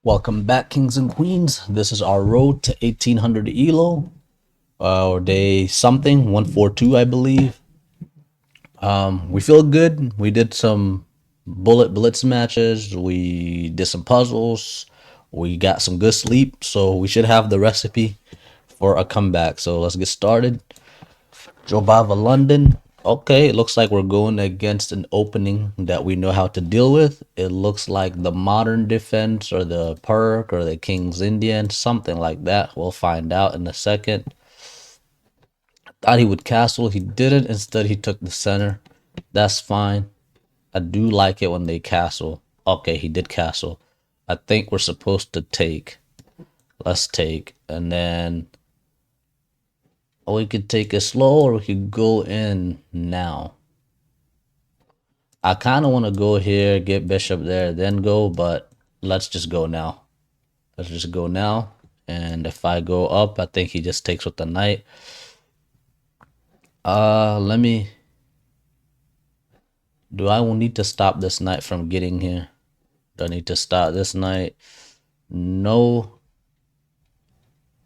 Welcome back, kings and queens. This is our road to 1800 ELO, or day something, 142, I believe. We feel good. We did some bullet blitz matches. We did some puzzles. We got some good sleep, so we should have the recipe for a comeback. So let's get started. Jobava London. Okay, it looks like we're going against an opening that we know how to deal with. It looks like the modern defense or the Perk or the King's Indian, something like that. We'll find out in a second. Thought he would castle. He didn't. Instead, he took the center. That's fine. I do like it when they castle. Okay, he did castle. I think we're supposed to take. Let's take. And then we could take it slow or we could go in now. I kind of want to go here, get bishop there, then go, but let's just go now. Let's just go now. And if I go up, I think he just takes with the knight. Let me... Do I will need to stop this knight from getting here? Do I need to stop this knight? No.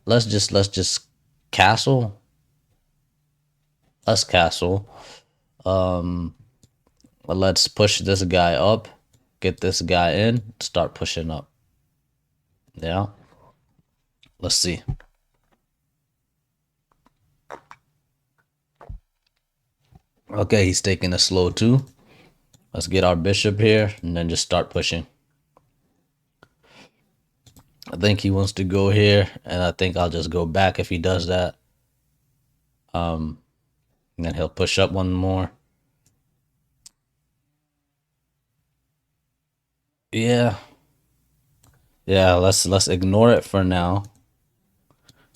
Let's just castle. Let's castle. Let's push this guy up. Get this guy in. Start pushing up. Yeah. Let's see. Okay, he's taking it slow too. Let's get our bishop here and then just start pushing. I think he wants to go here, and I think I'll just go back if he does that. And then he'll push up one more. Yeah. Yeah, let's ignore it for now.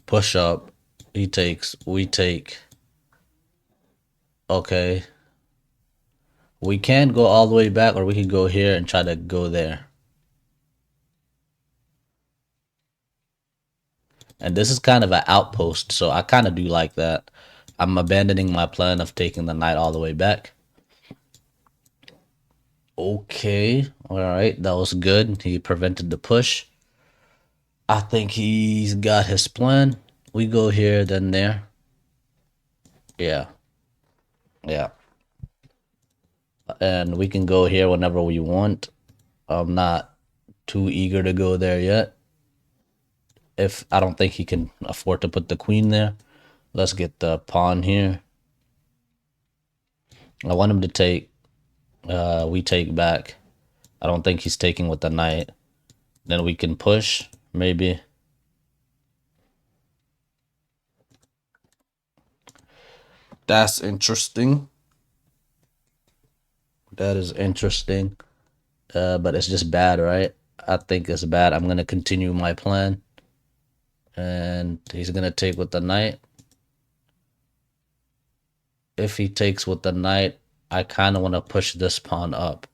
Push up. He takes, we take. Okay. We can go all the way back, or we can go here and try to go there. And this is kind of an outpost, so I kind of do like that. I'm abandoning my plan of taking the knight all the way back. Okay, all right, that was good. He prevented the push. I think he's got his plan. We go here, then there. Yeah, yeah. And we can go here whenever we want. I'm not too eager to go there yet. If I don't think he can afford to put the queen there. Let's get the pawn here. I want him to take. We take back. I don't think he's taking with the knight. Then we can push, maybe. That's interesting. That is interesting. But it's just bad, right? I think it's bad. I'm going to continue my plan. And he's going to take with the knight. If he takes with the knight, I kind of want to push this pawn up.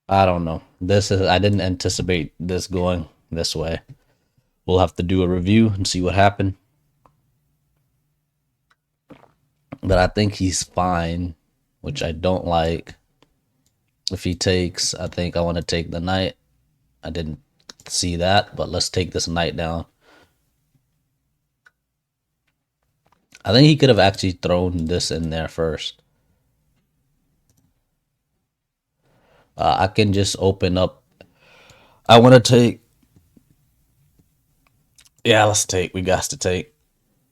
I don't know. I didn't anticipate this going this way. We'll have to do a review and see what happened. But I think he's fine, which I don't like. If he takes, I think I want to take the knight. I didn't see that, but let's take this knight down. I think he could have actually thrown this in there first. I can just open up. I want to take. Yeah, let's take. We got to take.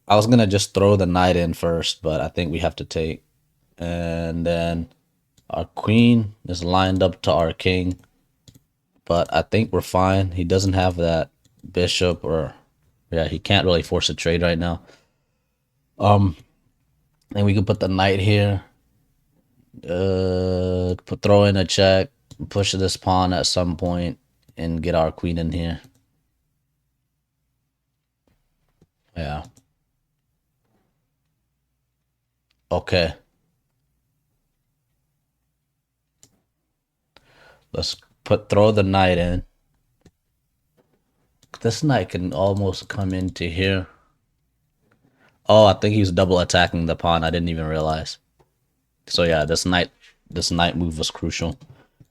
I was going to just throw the knight in first, but I think we have to take. And then our queen is lined up to our king. But I think we're fine. He doesn't have that bishop or... Yeah, he can't really force a trade right now. Then we can put the knight here. Throw in a check. Push this pawn at some point. And get our queen in here. Yeah. Okay. Let's throw the knight in. This knight can almost come into here. Oh, I think he's double attacking the pawn. I didn't even realize. So yeah, this knight this knight move was crucial.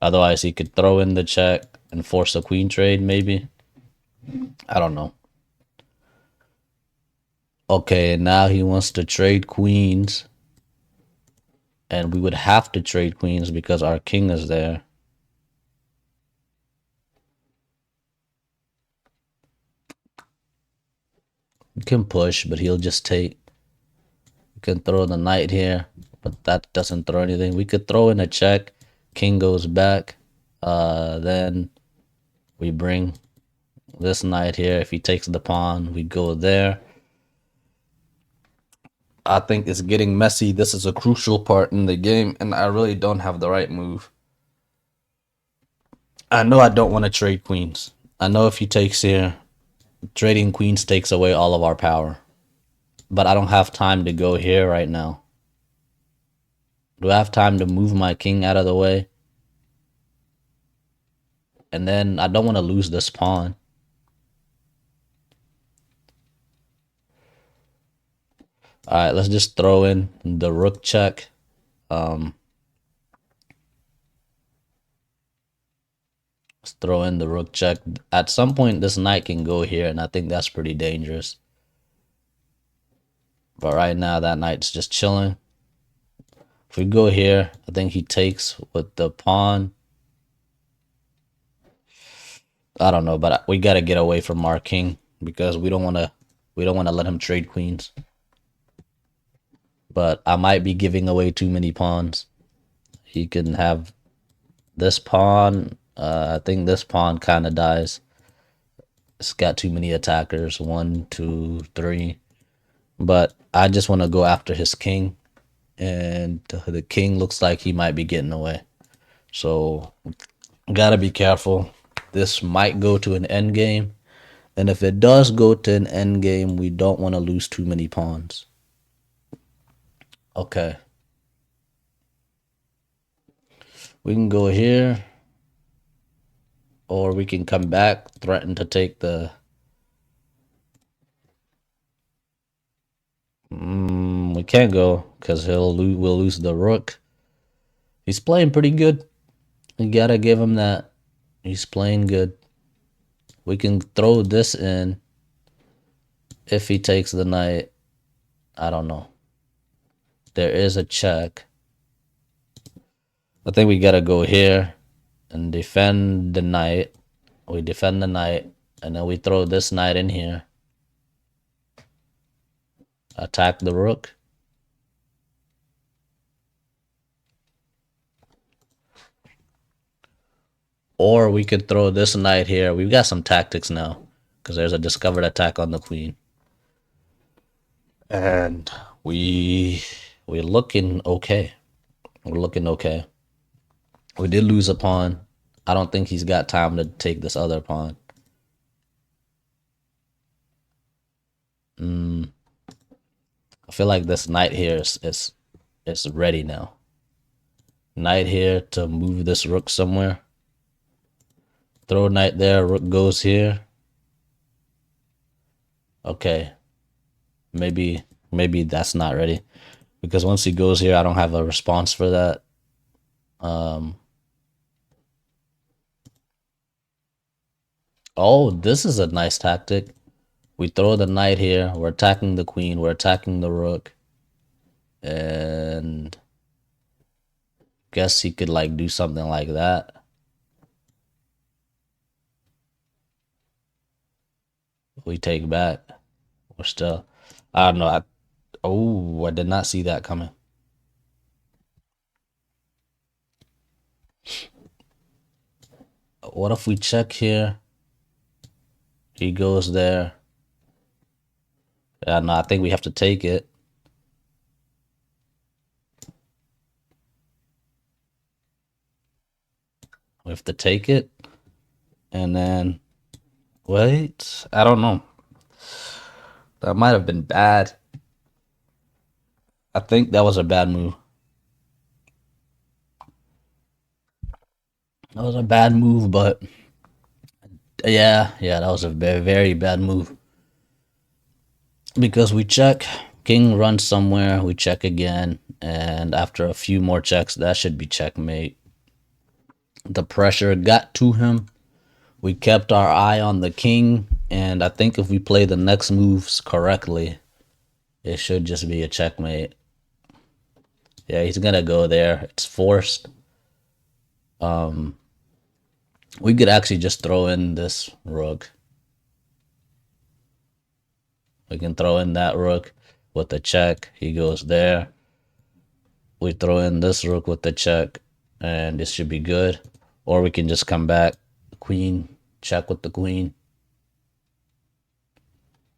Otherwise, he could throw in the check and force a queen trade, maybe. I don't know. Okay, now he wants to trade queens. And we would have to trade queens because our king is there. We can push, but he'll just take. We can throw the knight here, but that doesn't throw anything. We could throw in a check. King goes back. Then we bring this knight here. If he takes the pawn, we go there. I think it's getting messy. This is a crucial part in the game, and I really don't have the right move. I know I don't want to trade queens. I know if he takes here, trading queens takes away all of our power. But I don't have time to go here right now. Do I have time to move my king out of the way? And then I don't want to lose this pawn. Alright, let's just throw in the rook check. Let's throw in the rook check. At some point, this knight can go here, and I think that's pretty dangerous. But right now, that knight's just chilling. If we go here, I think he takes with the pawn. I don't know, but we gotta get away from our king because we don't wanna let him trade queens. But I might be giving away too many pawns. He can have this pawn. I think this pawn kind of dies. It's got too many attackers. 1, 2, 3. But I just want to go after his king. And the king looks like he might be getting away. So, gotta be careful. This might go to an endgame. And if it does go to an endgame, we don't want to lose too many pawns. Okay. We can go here. Or we can come back, threaten to take the... we can't go, because we'll lose the rook. He's playing pretty good. You gotta give him that. He's playing good. We can throw this in. If he takes the knight, I don't know. There is a check. I think we gotta go here and defend the knight. We defend the knight, and then we throw this knight in here. Attack the rook. Or we could throw this knight here. We've got some tactics now, because there's a discovered attack on the queen. And we're looking okay. We're looking okay. We did lose a pawn. I don't think he's got time to take this other pawn. I feel like this knight here is ready now. Knight here to move this rook somewhere. Throw knight there, rook goes here. Okay. Maybe that's not ready. Because once he goes here, I don't have a response for that. Oh, this is a nice tactic. We throw the knight here. We're attacking the queen. We're attacking the rook. And guess he could like do something like that. We take back. We're still... I don't know. I did not see that coming. What if we check here? He goes there. Yeah, no, I think we have to take it. We have to take it. And then... Wait. I don't know. That might have been bad. I think that was a bad move. That was a bad move, but... Yeah, that was a very, very bad move. Because we check, king runs somewhere, we check again, And after a few more checks, that should be checkmate. The pressure got to him. We kept our eye on the king, and I think if we play the next moves correctly, it should just be a checkmate. Yeah, he's gonna go there. It's forced. We could actually just throw in this rook. We can throw in that rook with the check. He goes there. We throw in this rook with the check, and this should be good. Or we can just come back, queen, check with the queen.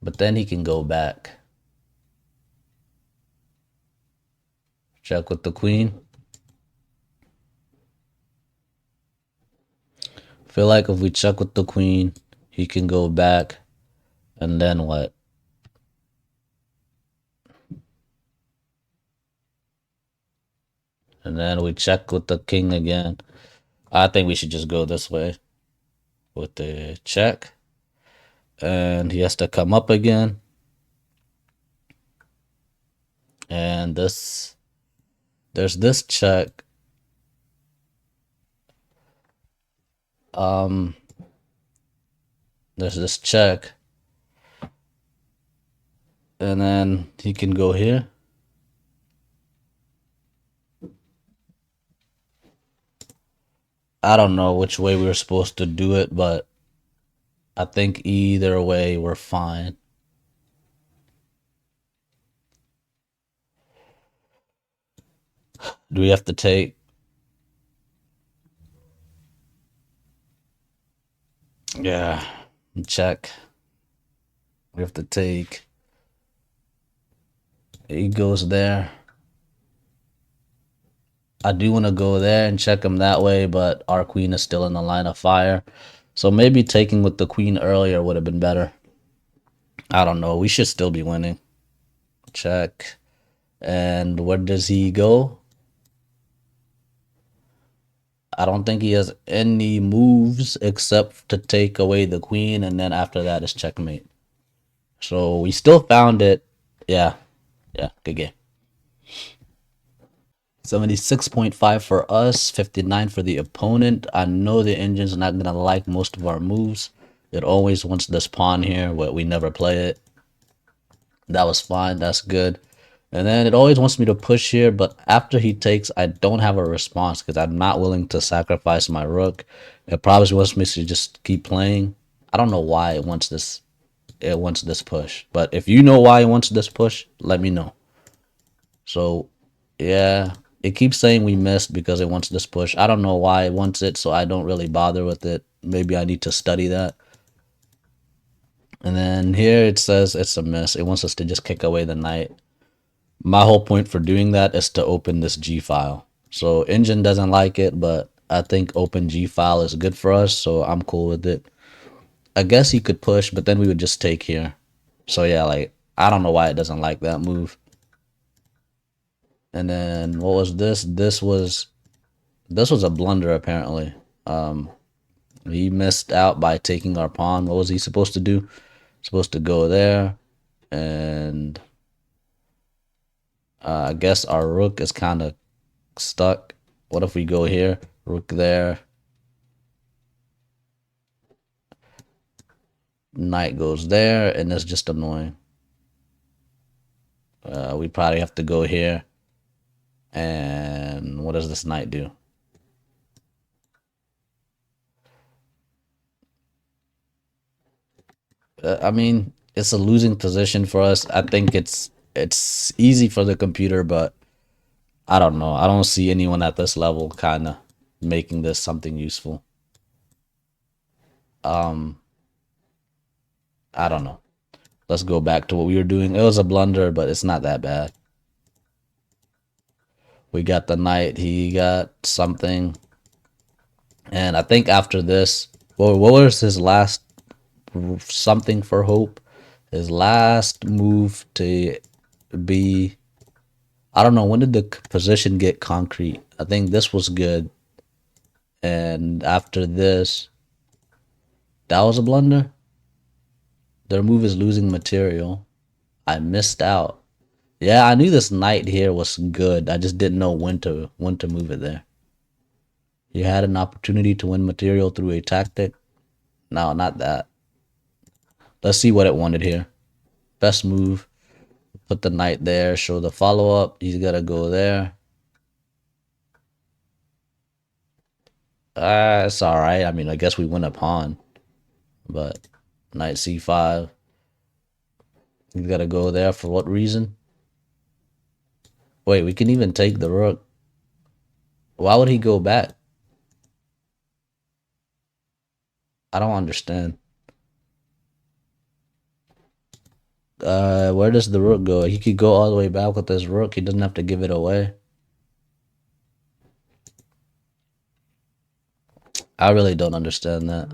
But then he can go back. Check with the queen. Feel like if we check with the queen, he can go back. And then what? And then we check with the king again. I think we should just go this way with the check. And he has to come up again. And there's this check. There's this check. And then he can go here. I don't know which way we were supposed to do it, but I think either way we're fine. Do we have to take? Yeah, check. We have to take. He goes there. I do want to go there and check him that way, but our queen is still in the line of fire. So maybe taking with the queen earlier would have been better. I don't know. We should still be winning. Check. And where does he go? I don't think he has any moves except to take away the queen, and then after that is checkmate. So we still found it. Yeah. Yeah. Good game. 76.5 for us, 59 for the opponent. I know the engine's not gonna like most of our moves. It always wants this pawn here, but we never play it. That was fine, that's good. And then it always wants me to push here, but after he takes, I don't have a response because I'm not willing to sacrifice my rook. It probably wants me to just keep playing. I don't know why it wants this push. But if you know why it wants this push, let me know. So yeah, it keeps saying we missed because it wants this push. I don't know why it wants it, so I don't really bother with it. Maybe I need to study that. And then here it says it's a miss. It wants us to just kick away the knight. My whole point for doing that is to open this G file. So engine doesn't like it, but I think open G file is good for us, so I'm cool with it. I guess he could push, but then we would just take here. So yeah, like I don't know why it doesn't like that move. And then what was this? This was a blunder apparently. He missed out by taking our pawn. What was he supposed to do? Supposed to go there, and I guess our rook is kind of stuck. What if we go here? Rook there. Knight goes there, and that's just annoying. We probably have to go here. And what does this knight do? I mean, it's a losing position for us. I think it's easy for the computer, but I don't know. I don't see anyone at this level kind of making this something useful. I don't know. Let's go back to what we were doing. It was a blunder, but it's not that bad. We got the knight. He got something. And I think after this, well, what was his last something for hope? His last move to be, I don't know, when did the position get concrete? I think this was good. And after this, that was a blunder. Their move is losing material. I missed out. Yeah, I knew this knight here was good. I just didn't know when to move it there. You had an opportunity to win material through a tactic. No, not that. Let's see what it wanted here. Best move. Put the knight there. Show the follow up. He's gotta go there. It's all right. I mean, I guess we win a pawn, but knight c5. He's gotta go there for what reason? Wait, we can even take the rook. Why would he go back? I don't understand. Where does the rook go? He could go all the way back with this rook. He doesn't have to give it away. I really don't understand that.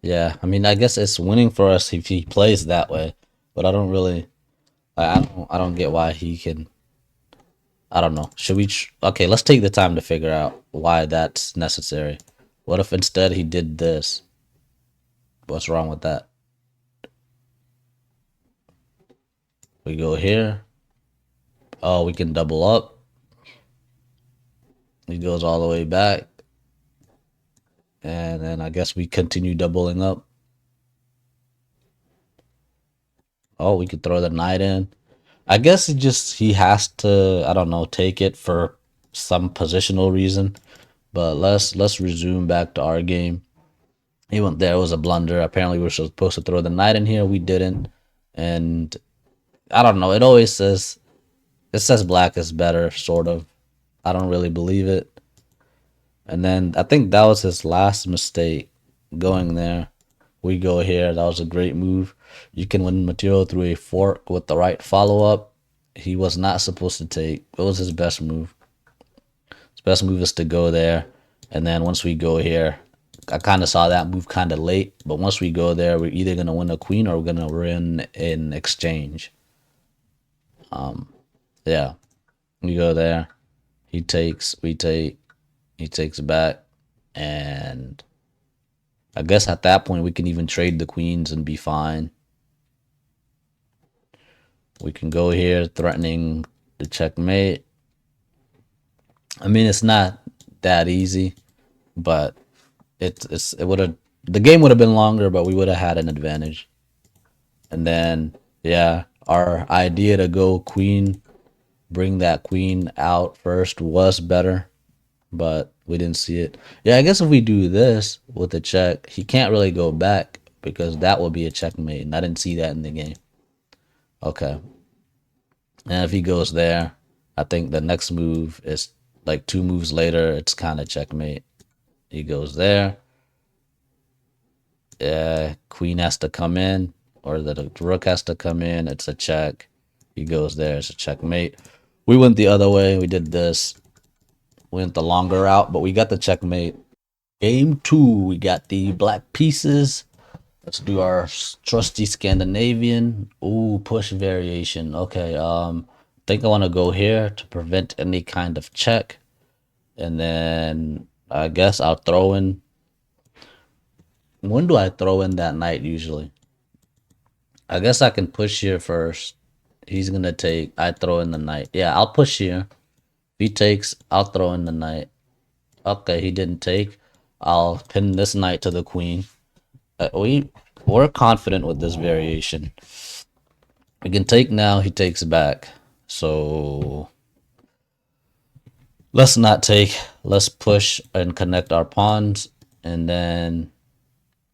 Yeah, I mean, I guess it's winning for us if he plays that way, but I don't really, I don't get why he can. I don't know. Should we? Okay, let's take the time to figure out why that's necessary. What if instead he did this? What's wrong with that? We go here. Oh, we can double up. He goes all the way back. And then I guess we continue doubling up. Oh, we could throw the knight in. I guess he has to, I don't know, take it for some positional reason. But let's resume back to our game. He went there, it was a blunder. Apparently we were supposed to throw the knight in here. We didn't. And I don't know, it says black is better, sort of. I don't really believe it. And then I think that was his last mistake going there. We go here. That was a great move. You can win material through a fork with the right follow up. He was not supposed to take. It was his best move. His best move is to go there. And then once we go here, I kind of saw that move kind of late. But once we go there, we're either going to win a queen or we're going to win in exchange. Yeah. We go there. He takes. We take. He takes back. And I guess at that point, we can even trade the queens and be fine. We can go here, threatening the checkmate. I mean, it's not that easy, but it would have the game would have been longer, but we would have had an advantage. And then yeah, our idea to go queen, bring that queen out first was better, but we didn't see it. Yeah, I guess if we do this with the check, he can't really go back because that would be a checkmate, and I didn't see that in the game. Okay. And if he goes there, I think the next move is like two moves later, it's kind of checkmate. He goes there. Yeah, queen has to come in, or the rook has to come in. It's a check. He goes there. It's a checkmate. We went the other way. We did this. We went the longer route, but we got the checkmate. Game two, we got the black pieces. Let's do our trusty Scandinavian. Ooh, push variation. Okay, think I want to go here to prevent any kind of check. And then I guess I'll throw in. When do I throw in that knight usually? I guess I can push here first. He's gonna take. I throw in the knight. Yeah, I'll push here. If he takes, I'll throw in the knight. Okay, he didn't take. I'll pin this knight to the queen. We're confident with this variation. We can take now. He takes back. So let's not take. Let's push and connect our pawns, and then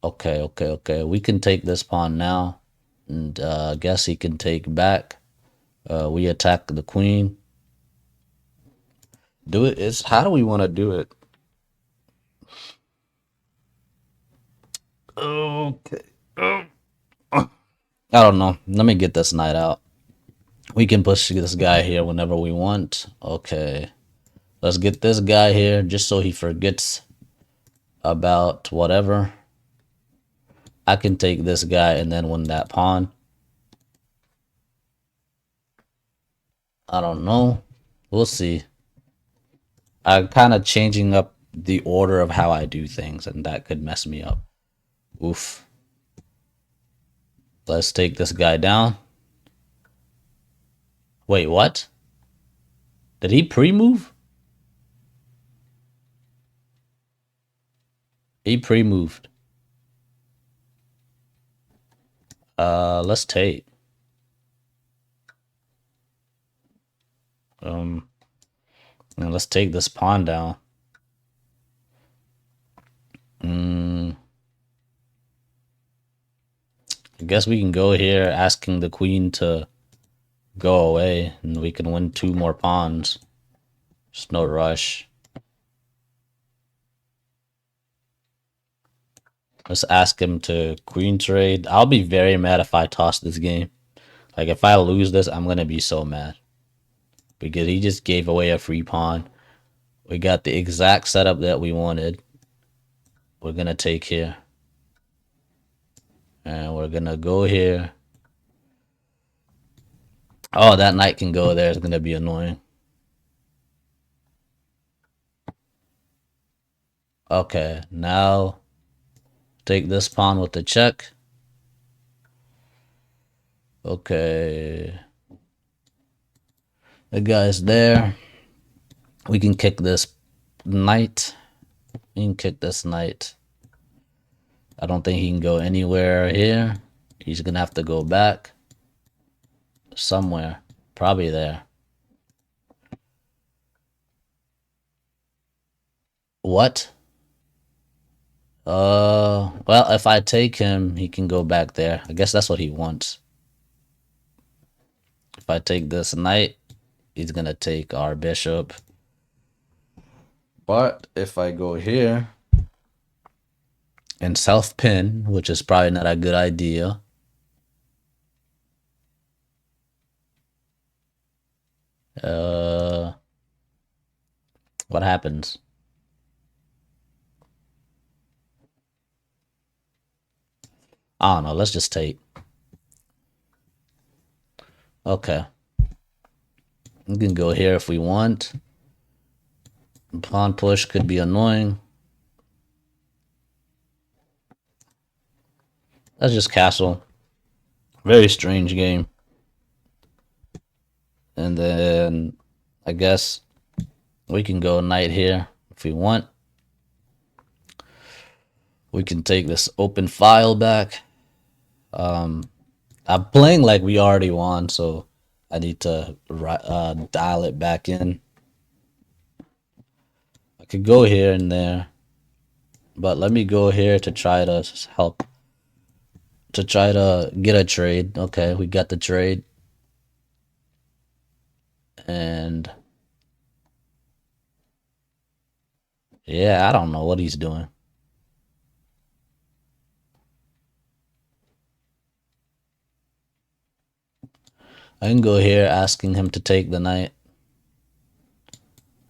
okay. We can take this pawn now, and I guess he can take back. We attack the queen. Do it. It's how do we want to do it? Okay. I don't know. Let me get this knight out. We can push this guy here whenever we want. Okay. Let's get this guy here just so he forgets about whatever. I can take this guy and then win that pawn. I don't know. We'll see. I'm kind of changing up the order of how I do things, and that could mess me up. Oof. Let's take this guy down. Wait, what? Did he pre-move? He pre-moved. Let's take. Um, let's take this pawn down. I guess we can go here asking the queen to go away, and we can win 2 more pawns. There's no rush. Let's ask him to queen trade. I'll be very mad if I toss this game. Like, if I lose this, I'm gonna be so mad. Because he just gave away a free pawn. We got the exact setup that we wanted. We're gonna take here. And we're gonna go here. Oh, that knight can go there. It's gonna be annoying. Okay, now take this pawn with the check. Okay. The guy's there. We can kick this knight. We can kick this knight. I don't think he can go anywhere here. He's gonna have to go back. Somewhere. Probably there. What? Well, if I take him, he can go back there. I guess that's what he wants. If I take this knight, he's gonna take our bishop. But if I go here and self pin, which is probably not a good idea. What happens? I don't know. Let's just take. Okay. We can go here if we want. Pawn push could be annoying. That's just castle. Very strange game. And then I guess we can go knight here if we want. We can take this open file back. I'm playing like we already won, so I need to dial it back in. I could go here and there, but let me go here to try to help, to try to get a trade. Okay, we got the trade. And yeah, I don't know what he's doing. I can go here asking him to take the knight.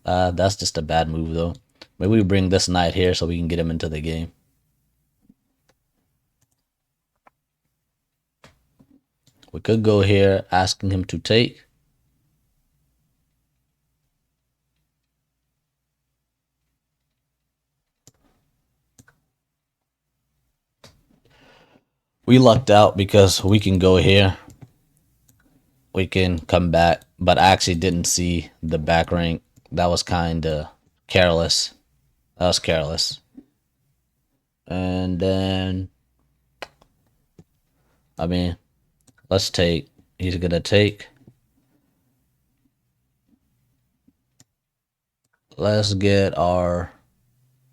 That's just a bad move though. Maybe we bring this knight here so we can get him into the game. We could go here asking him to take. We lucked out because we can go here. We can come back, but I actually didn't see the back rank. That was kind of careless. That was careless. And then, I mean, let's take. He's gonna take. Let's get our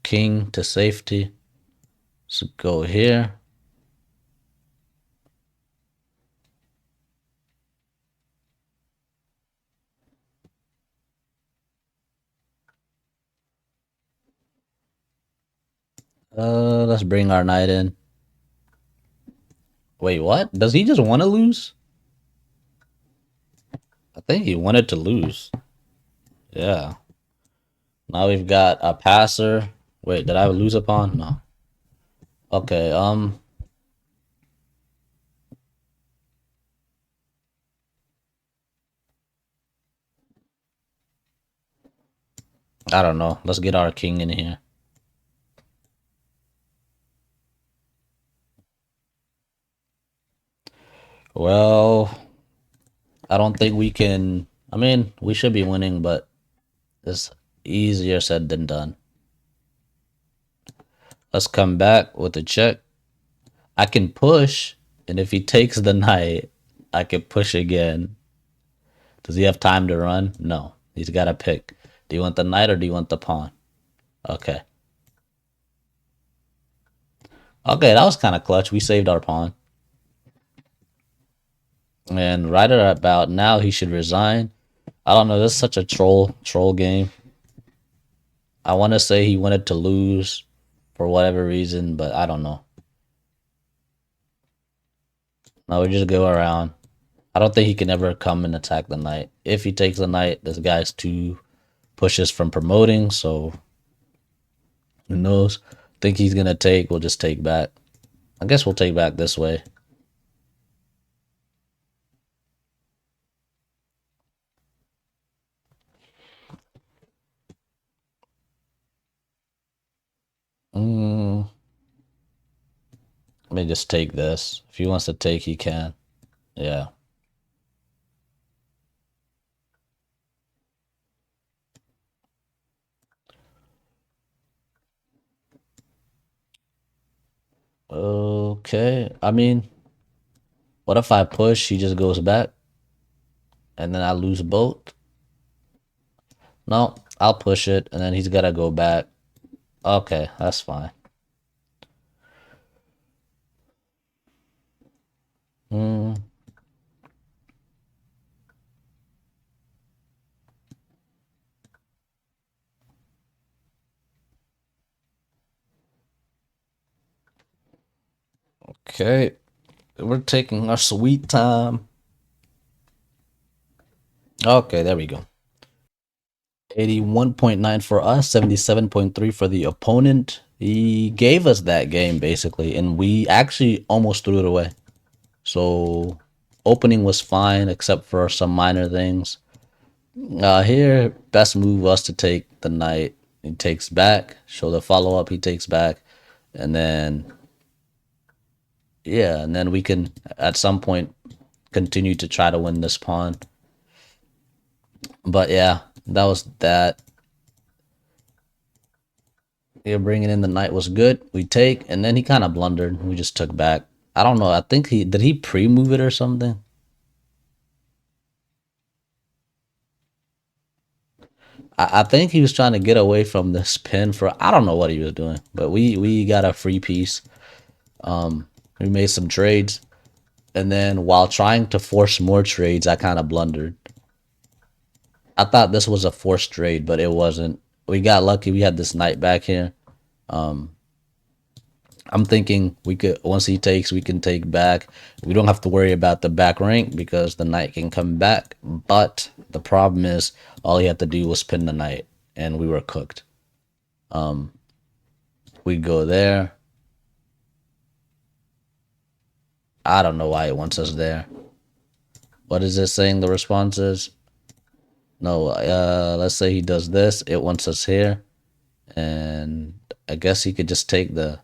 king to safety. So go here. Let's bring our knight in. Wait, what? Does he just want to lose? I think he wanted to lose. Yeah. Now we've got a passer. Wait, did I lose a pawn? No. Okay, I don't know. Let's get our king in here. Well, I don't think we can. I mean, we should be winning, but it's easier said than done. Let's come back with a check. I can push, and if he takes the knight, I can push again. Does he have time to run? No. He's got to pick. Do you want the knight or do you want the pawn? Okay. Okay, that was kind of clutch. We saved our pawn. And right at about now, he should resign. I don't know. This is such a troll game. I want to say he wanted to lose for whatever reason, but I don't know. No, we just go around. I don't think he can ever come and attack the knight. If he takes the knight, this guy's two pushes from promoting, so who knows? Think he's gonna take, we'll just take back. I guess we'll take back this way. Mm, let me just take this. If he wants to take, he can. Yeah. Okay. I mean, what if I push, he just goes back? And then I lose both? No, I'll push it, and then he's gotta go back. Okay, that's fine. Mm, okay. We're taking our sweet time. Okay, there we go. 81.9 for us, 77.3 for the opponent. He gave us that game basically, and we actually almost threw it away. So opening was fine except for some minor things. Here, best move was to take the knight. He takes back, show the follow up, he takes back, and then yeah, and then we can at some point continue to try to win this pawn. But yeah, that was that. Yeah, bringing in the knight was good. We take, and then he kind of blundered. We just took back. I don't know. I think he pre-move it or something. I think he was trying to get away from this pin for I don't know what he was doing, but we got a free piece. We made some trades, and then while trying to force more trades, I kind of blundered. I thought this was a forced trade, but it wasn't. We got lucky. We had this knight back here. I'm thinking we could once he takes, we can take back. We don't have to worry about the back rank because the knight can come back. But the problem is, all he had to do was pin the knight, and we were cooked. We go there. I don't know why it wants us there. What is it saying? The response is no. Let's say he does this. It wants us here, and I guess he could just take the.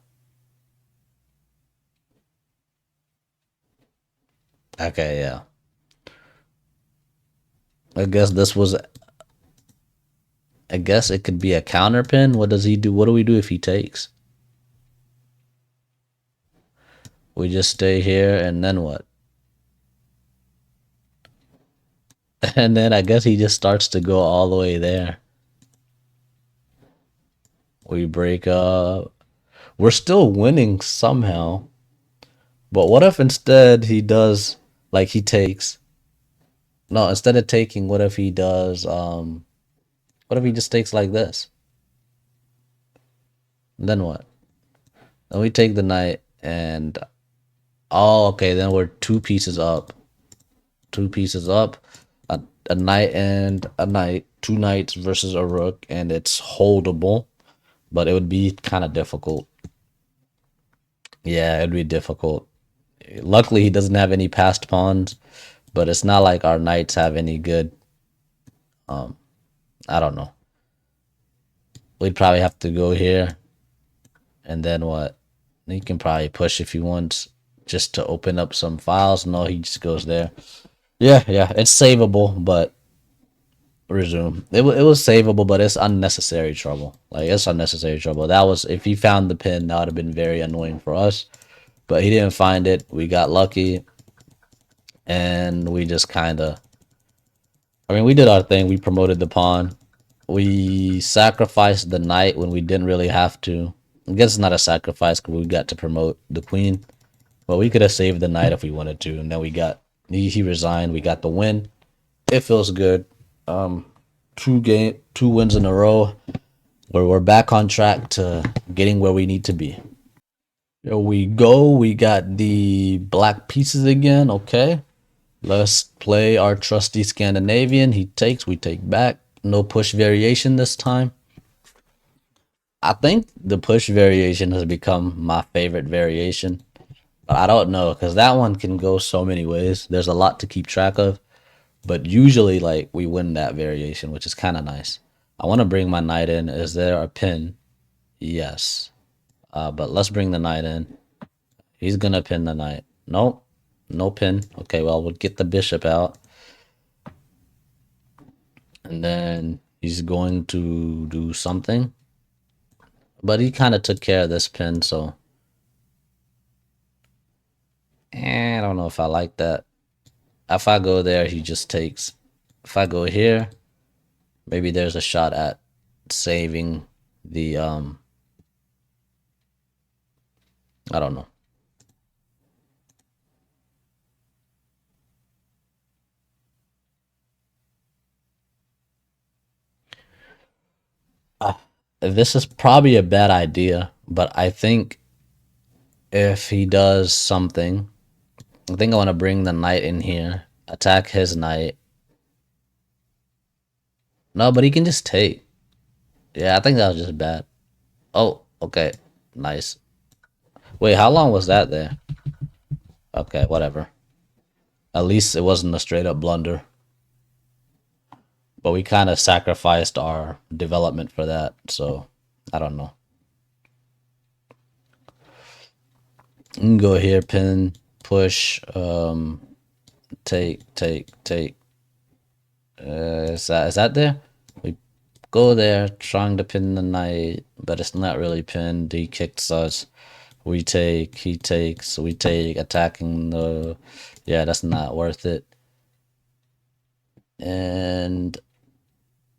Okay, yeah. I guess this was I guess it could be a counter pin. What does he do? What do we do if he takes? We just stay here and then what? And then I guess he just starts to go all the way there. We break up. We're still winning somehow. But what if instead he does like he takes? No, instead of taking, what if he does what if he just takes like this? And then what? Then we take the knight and oh okay, then we're two pieces up. Two pieces up. A knight and a knight, two knights versus a rook, and it's holdable, but it would be kind of difficult. Yeah, it'd be difficult. Luckily, he doesn't have any passed pawns, but it's not like our knights have any good. I don't know. We'd probably have to go here, and then what? He can probably push if he wants, just to open up some files. No, he just goes there. Yeah, yeah, it's savable, but resume. It was savable, but it's unnecessary trouble. Like it's unnecessary trouble. That was if he found the pin, that would have been very annoying for us. But he didn't find it. We got lucky, and we just kind of. I mean, we did our thing. We promoted the pawn. We sacrificed the knight when we didn't really have to. I guess it's not a sacrifice because we got to promote the queen. But we could have saved the knight if we wanted to, and then we got he resigned. We got the win. It feels good. 2 wins in a row. Where we're back on track to getting where we need to be. Here we go. We got the black pieces again. Okay. Let's play our trusty Scandinavian. He takes, we take back. No push variation this time. I think the push variation has become my favorite variation. But I don't know because that one can go so many ways. There's a lot to keep track of. But usually, like, we win that variation, which is kind of nice. I want to bring my knight in. Is there a pin? Yes. But let's bring the knight in. He's gonna pin the knight. Nope. No pin. Okay, well, we'll get the bishop out. And then he's going to do something. But he kind of took care of this pin, so... I don't know if I like that. If I go there, he just takes. If I go here, maybe there's a shot at saving the... I don't know. This is probably a bad idea, but I think if he does something, I think I want to bring the knight in here, attack his knight. No, but he can just take. Yeah, I think that was just bad. Oh, okay. Nice. Wait, how long was that there? Okay, whatever. At least it wasn't a straight up blunder. But we kind of sacrificed our development for that, so I don't know. You can go here, pin, push, take. Is that there? We go there, trying to pin the knight, but it's not really pinned. He kicks us. We take, he takes, we take, attacking the... Yeah, that's not worth it. And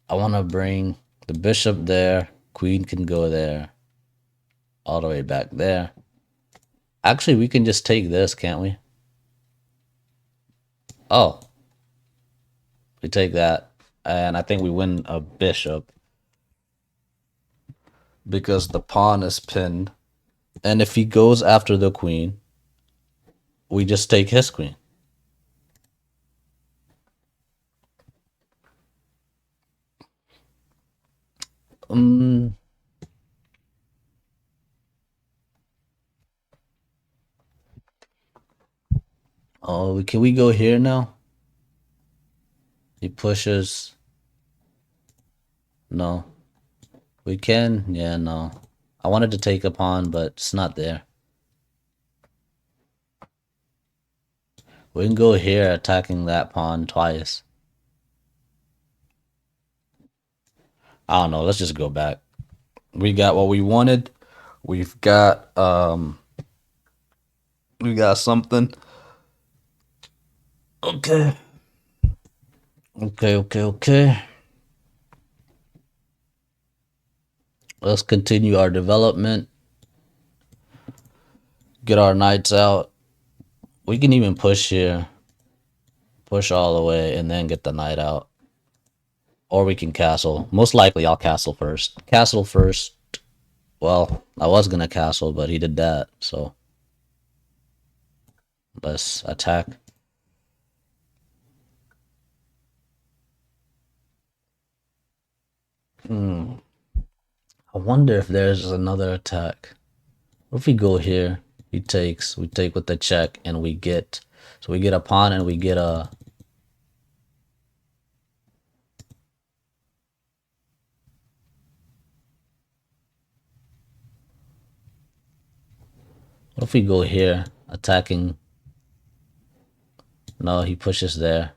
I want to bring the bishop there. Queen can go there. All the way back there. Actually, we can just take this, can't we? Oh. We take that. And I think we win a bishop. Because the pawn is pinned. And if he goes after the queen, we just take his queen. Um, oh, can we go here now? He pushes. No. We can? Yeah, no. I wanted to take a pawn, but it's not there. We can go here attacking that pawn twice. I don't know. Let's just go back. We got what we wanted. We've got we got something. Okay. Okay. Let's continue our development. Get our knights out. We can even push here. Push all the way and then get the knight out. Or we can castle. Most likely I'll castle first. Castle first. Well, I was gonna castle, but he did that, so let's attack. I wonder if there's another attack. What if we go here? He takes, we take with the check, and we get... So we get a pawn and we get a... What if we go here, attacking... No, he pushes there.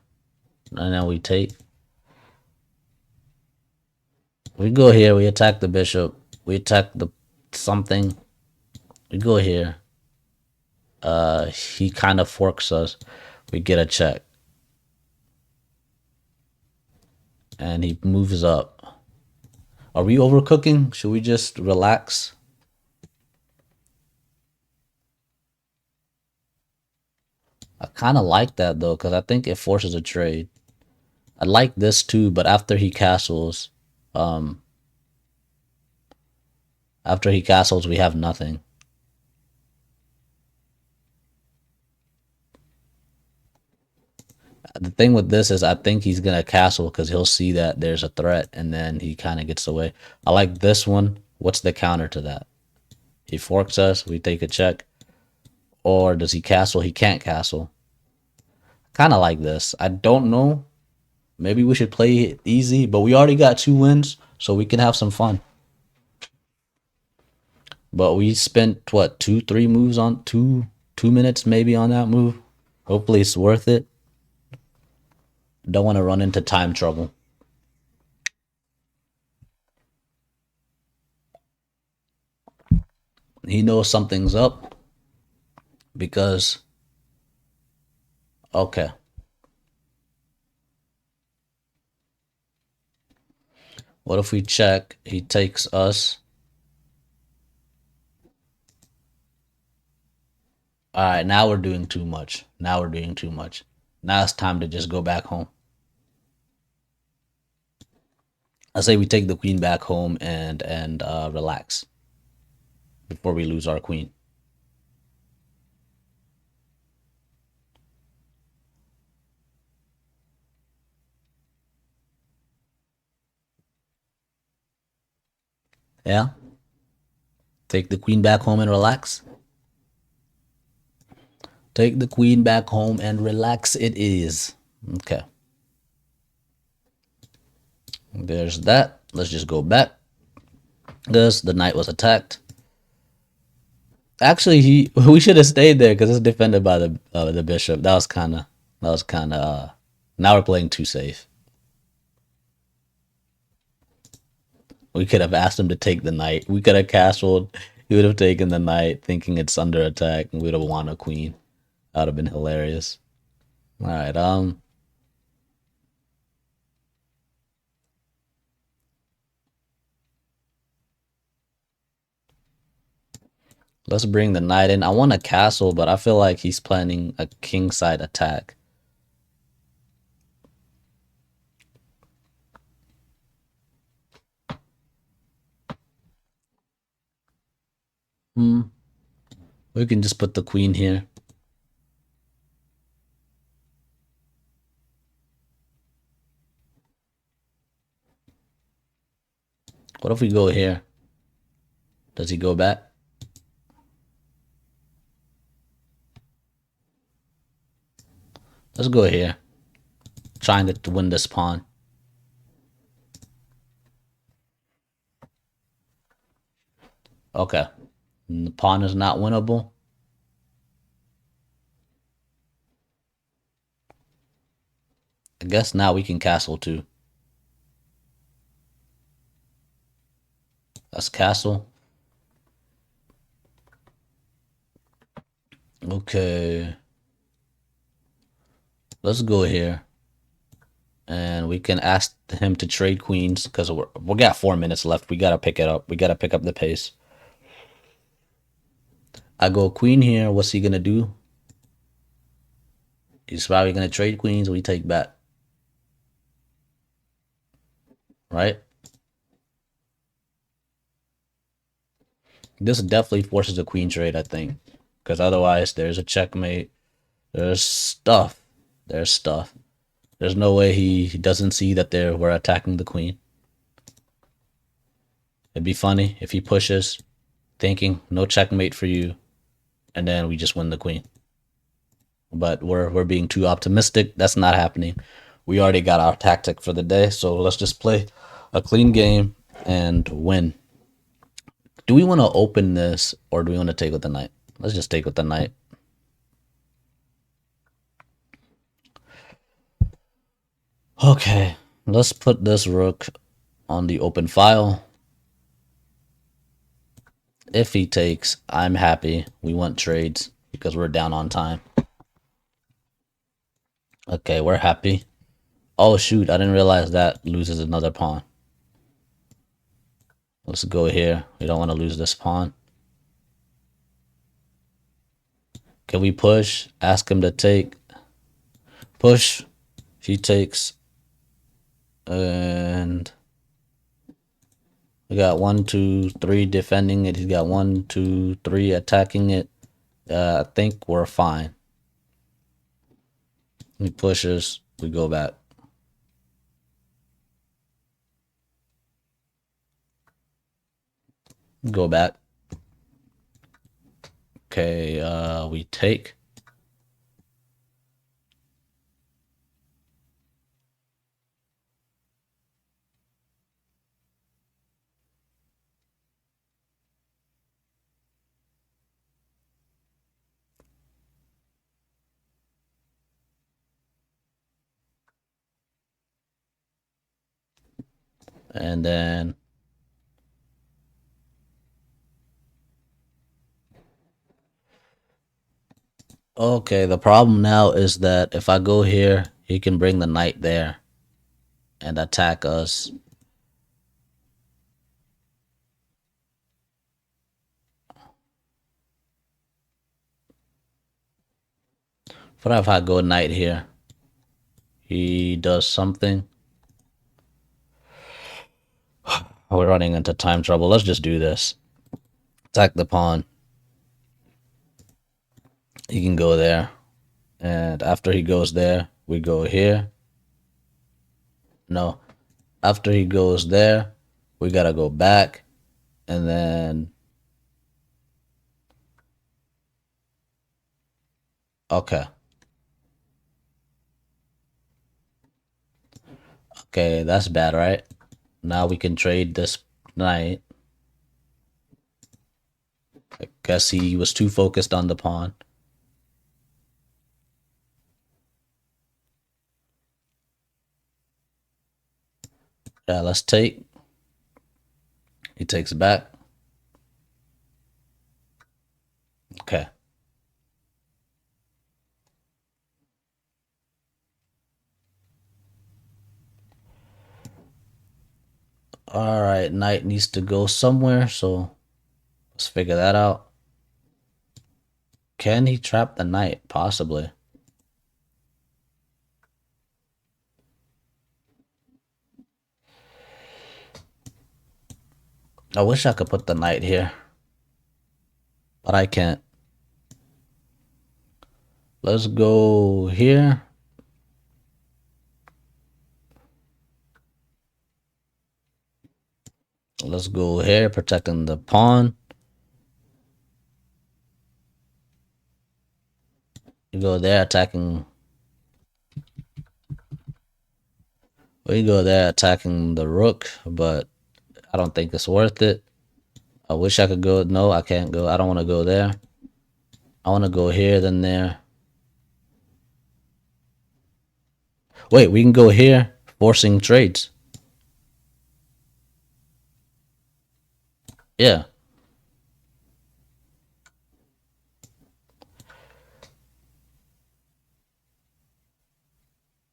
And then we take. We go here. We attack the bishop. We attack the something. We go here. He kind of forks us. We get a check. And he moves up. Are we overcooking? Should we just relax? I kind of like that though, because I think it forces a trade. I like this too, but after he castles, we have nothing. The thing with this is I think he's gonna castle because he'll see that there's a threat and then he kind of gets away. I like this one. What's the counter to that? He forks us, we take a check. Or does he castle? He can't castle. Kind of like this. I don't know. Maybe we should play it easy, but we already got 2 wins, so we can have some fun. But we spent what 2, 3 moves on 2 minutes maybe on that move. Hopefully it's worth it. Don't want to run into time trouble. He knows something's up because okay. What if we check? He takes us. All right, now we're doing too much. Now we're doing too much. Now it's time to just go back home. I say we take the queen back home and relax before we lose our queen. Yeah. Take the queen back home and relax. Take the queen back home and relax it is. Okay. There's that. Let's just go back. Because the knight was attacked. Actually, we should have stayed there because it's defended by the bishop. That was kind of. Now we're playing too safe. We could have asked him to take the knight. We could have castled. He would have taken the knight, thinking it's under attack, and we'd have won a queen. That would have been hilarious. All right. Let's bring the knight in. I want a castle, but I feel like he's planning a kingside attack. We can just put the queen here. What if we go here? Does he go back? Let's go here. Trying to win this pawn. Okay. And the pawn is not winnable. I guess now we can castle too. Let's castle. Okay. Let's go here. And we can ask him to trade queens because we got 4 minutes left. We gotta pick it up. We gotta pick up the pace. I go queen here. What's he gonna do? He's probably gonna trade queens. We take back. Right? This definitely forces a queen trade, I think. Because otherwise, there's a checkmate. There's stuff. There's stuff. There's no way he doesn't see that we're attacking the queen. It'd be funny if he pushes, thinking no checkmate for you, and then we just win the queen. But we're being too optimistic. That's not happening. We already got our tactic for the day, so let's just play a clean game and win. Do we want to open this or do we want to take with the knight? Let's just take with the knight. Okay, let's put this rook on the open file. If he takes, I'm happy. We want trades because we're down on time. Okay, we're happy. Oh shoot, I didn't realize that loses another pawn. Let's go here. We don't want to lose this pawn. Can we push? Ask him to take. Push. He takes. And we got 1, 2, 3 defending it. He's got 1, 2, 3 attacking it. I think we're fine. He pushes. We go back. Go back. Okay, we take. And then okay, the problem now is that if I go here, he can bring the knight there and attack us. What if I go knight here? He does something. We're running into time trouble. Let's just do this. Attack the pawn. He can go there. And after he goes there, we go here. No. After he goes there, we gotta go back. And then... Okay. Okay, that's bad, right? Now we can trade this knight. I guess he was too focused on the pawn. Yeah, let's take. He takes back. Okay. All right, knight needs to go somewhere, so let's figure that out. Can he trap the knight? Possibly. I wish I could put the knight here, but I can't. Let's go here. Let's go here, protecting the pawn. You go there, attacking. We go there, attacking the rook, but I don't think it's worth it. I wish I could go. No, I can't go. I don't want to go there. I want to go here, then there. Wait, we can go here, forcing trades. Yeah.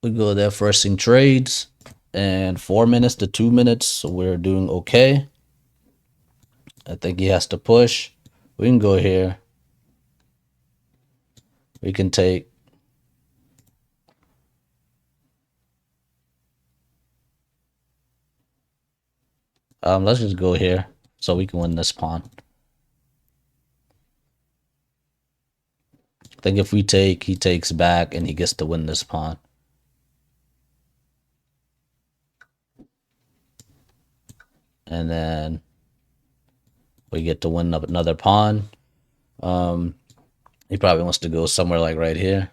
We go there, forcing trades. And 4 minutes to 2 minutes, so we're doing okay. I think he has to push. We can go here. We can take. Let's just go here so we can win this pawn. I think if we take, he takes back and he gets to win this pawn. And then we get to win up another pawn. He probably wants to go somewhere like right here.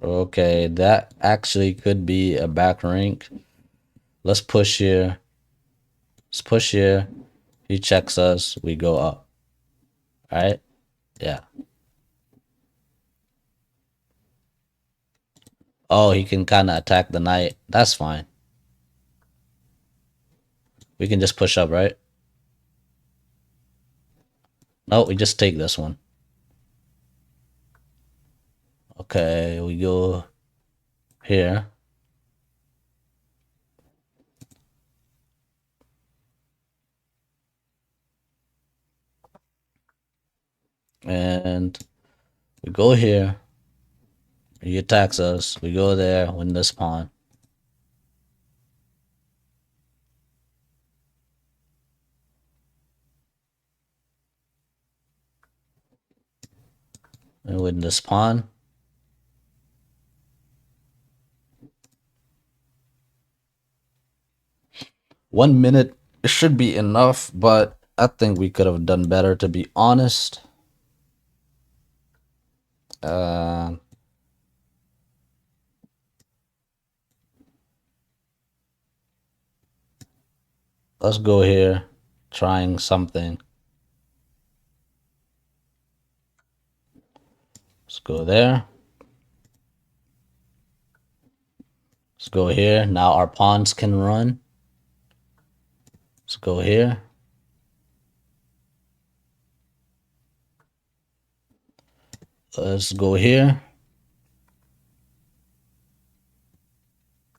Okay, that actually could be a back rank. Let's push here. Let's push here. He checks us. We go up. All right? Yeah. Oh, he can kind of attack the knight. That's fine. We can just push up, right? No, we just take this one. Okay, we go here. And we go here. He attacks us. We go there, win this pawn. And win this pawn. 1 minute should be enough, but I think we could have done better, to be honest. Uh, let's go here, trying something. Let's go there. Let's go here. Now our pawns can run. Let's go here. Let's go here.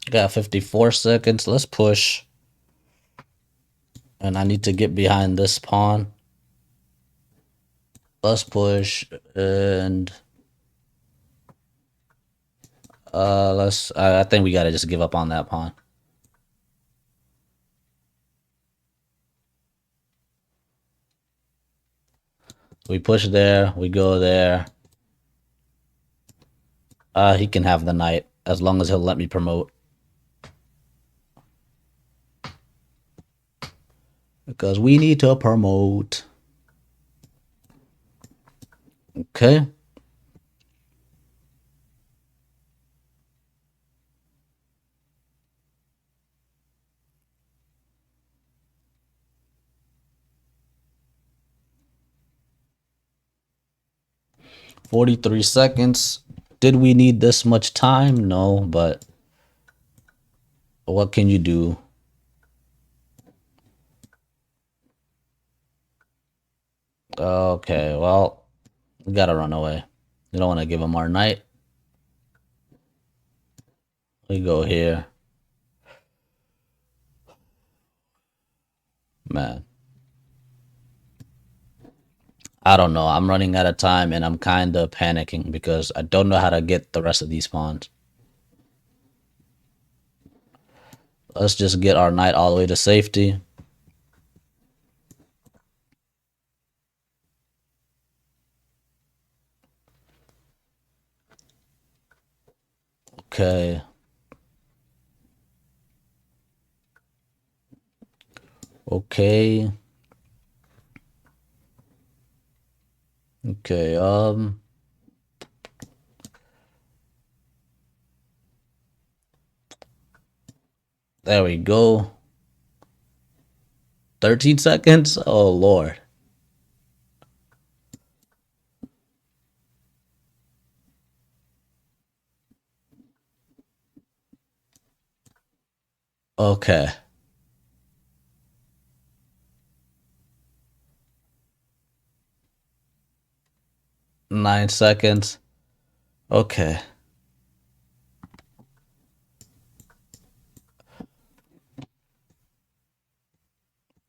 Got 54 seconds. Let's push. And I need to get behind this pawn. Let's push. And I think we gotta just give up on that pawn. We push there. We go there. He can have the knight as long as he'll let me promote. Because we need to promote. Okay. "43 seconds. Did we need this much time? No, but what can you do? Okay, well, we gotta run away. We don't want to give him our knight. We go here. Man. I don't know. I'm running out of time and I'm kind of panicking because I don't know how to get the rest of these pawns. Let's just get our knight all the way to safety. Okay. Okay. Okay. There we go. 13 seconds? Oh, Lord. Okay. 9 seconds. Okay.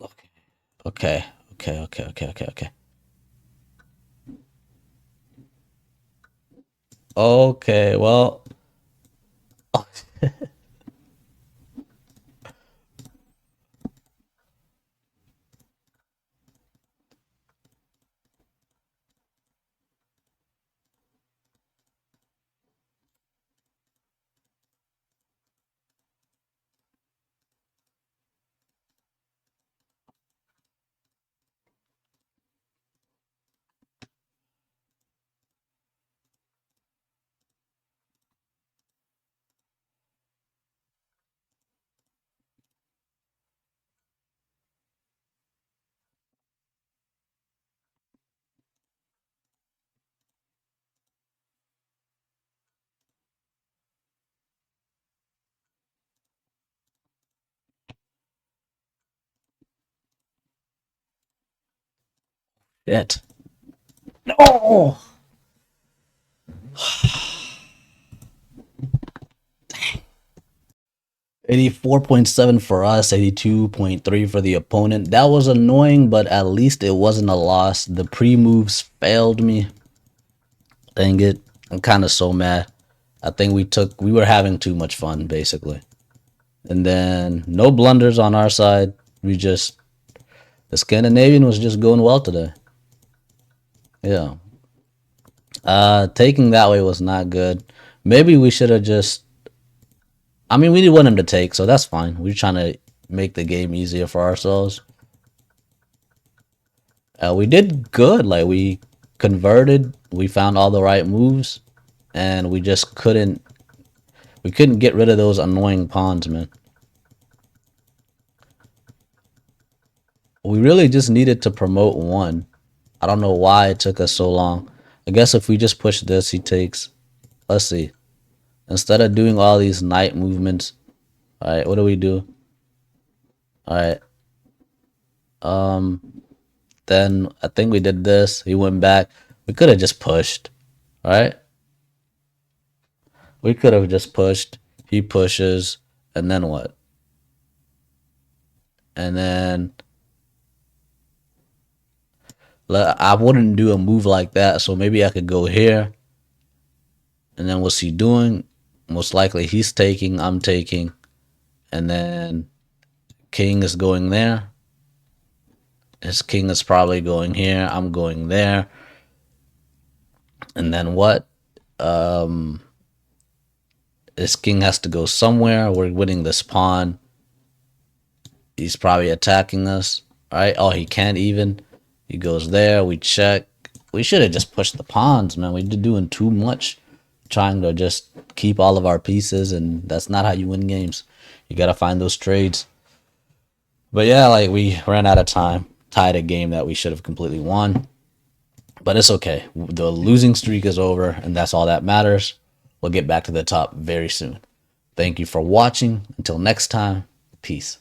Okay. Okay. Okay. Okay. Okay. Okay. Okay. Okay. Well, Shit. No! 84.7 for us, 82.3 for the opponent. That was annoying, but at least it wasn't a loss. The pre-moves failed me. Dang it. I'm kind of so mad. I think we were having too much fun, basically. And then no blunders on our side. The Scandinavian was just going well today. Yeah. Taking that way was not good. Maybe we should have just, I mean, we didn't want him to take, so that's fine. We're trying to make the game easier for ourselves. We did good. Like, we converted, we found all the right moves, and we just couldn't get rid of those annoying pawns, man. We really just needed to promote one. I don't know why it took us so long. I guess if we just push this, he takes. Let's see. Instead of doing all these knight movements, all right, what do we do? All right. Then I think we did this. He went back. We could have just pushed, right? We could have just pushed. He pushes, and then what? And then I wouldn't do a move like that, so maybe I could go here. And then what's he doing? Most likely he's taking, I'm taking. And then king is going there. His king is probably going here. I'm going there. And then what? His king has to go somewhere. We're winning this pawn. He's probably attacking us. Right? Oh, he can't even. He goes there. We check. We should have just pushed the pawns, man. We're doing too much. Trying to just keep all of our pieces, and that's not how you win games. You gotta find those trades. But yeah, like, we ran out of time. Tied a game that we should have completely won. But it's okay. The losing streak is over, and that's all that matters. We'll get back to the top very soon. Thank you for watching. Until next time, peace.